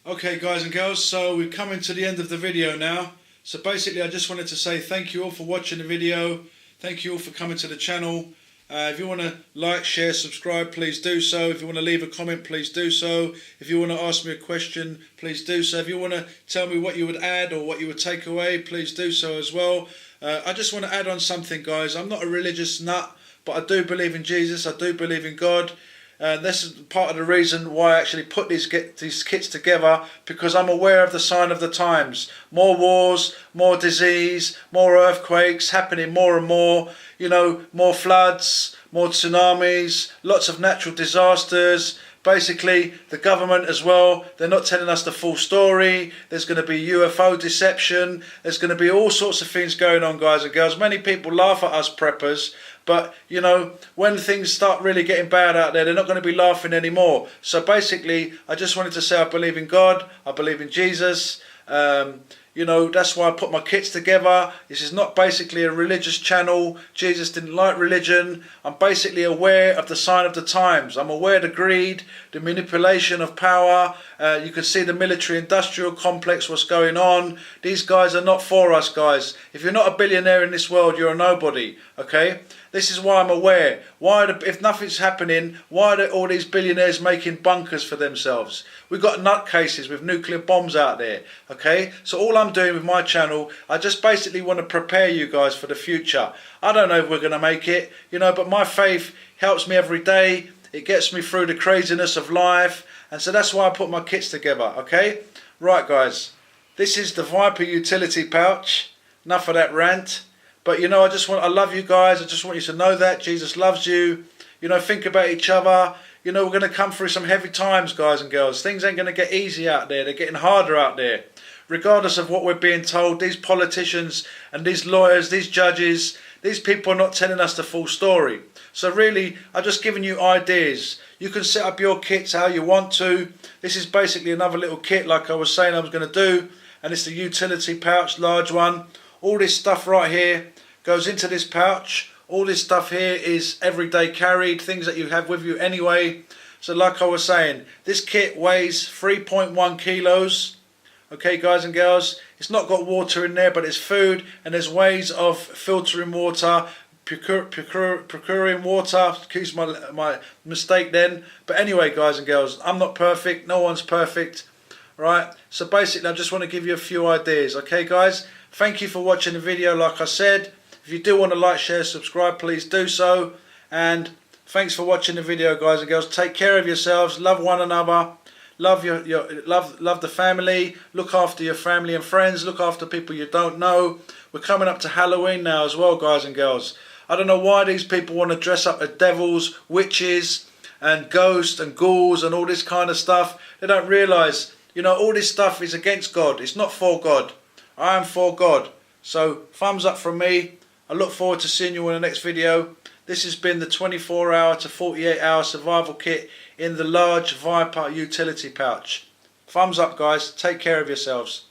Okay guys and girls, so we're coming to the end of the video now. So basically I just wanted to say thank you all for watching the video. Thank you all for coming to the channel. If you want to like, share, subscribe, please do so. If you want to leave a comment, please do so. If you want to ask me a question, please do so. If you want to tell me what you would add or what you would take away, please do so as well. I just want to add on something, guys. I'm not a religious nut, but I do believe in Jesus. I do believe in God. This is part of the reason why I actually put these kits together, because I'm aware of the sign of the times. More wars, more disease, more earthquakes happening more and more, you know, more floods, more tsunamis, lots of natural disasters. Basically, the government as well, they're not telling us the full story. There's going to be UFO deception. There's going to be all sorts of things going on, guys and girls. Many people laugh at us preppers, but, you know, when things start really getting bad out there, they're not going to be laughing anymore. So basically, I just wanted to say I believe in God. I believe in Jesus. You know, that's why I put my kits together. This is not basically a religious channel. Jesus didn't like religion. I'm basically aware of the sign of the times. I'm aware of the greed, the manipulation of power. You can see the military-industrial complex, what's going on. These guys are not for us, guys. If you're not a billionaire in this world, you're a nobody, okay? This is why I'm aware. If nothing's happening, why are all these billionaires making bunkers for themselves? We've got nutcases with nuclear bombs out there, okay? So all I'm doing with my channel, I just basically want to prepare you guys for the future. I don't know if we're going to make it, you know, but my faith helps me every day. It gets me through the craziness of life. And so that's why I put my kits together, okay? Right, guys. This is the Viper utility pouch. Enough of that rant. But, you know, I love you guys. I just want you to know that Jesus loves you. You know, think about each other. You know, we're going to come through some heavy times, guys and girls. Things ain't going to get easy out there. They're getting harder out there. Regardless of what we're being told, these politicians and these lawyers, these judges, these people are not telling us the full story. So really, I've just given you ideas. You can set up your kits how you want to. This is basically another little kit like I was saying I was going to do. And it's the utility pouch, large one. All this stuff right here goes into this pouch. All this stuff here is everyday carried, things that you have with you anyway. So like I was saying, this kit weighs 3.1 kilos. Okay, guys and girls, it's not got water in there, but it's food, and there's ways of filtering water, procuring water. Excuse my mistake then. But anyway, guys and girls, I'm not perfect. No one's perfect. Right, so basically I just want to give you a few ideas. Okay, guys, thank you for watching the video. Like I said, if you do want to like, share, subscribe, please do so. And thanks for watching the video, guys and girls. Take care of yourselves. Love one another. Love love the family. Look after your family and friends. Look after people you don't know. We're coming up to Halloween now as well, guys and girls. I don't know why these people want to dress up as devils, witches, and ghosts and ghouls and all this kind of stuff. They don't realise, you know, all this stuff is against God. It's not for God. I am for God. So thumbs up from me. I look forward to seeing you in the next video. This has been the 24-hour to 48-hour survival kit in the large Viper utility pouch. Thumbs up, guys. Take care of yourselves.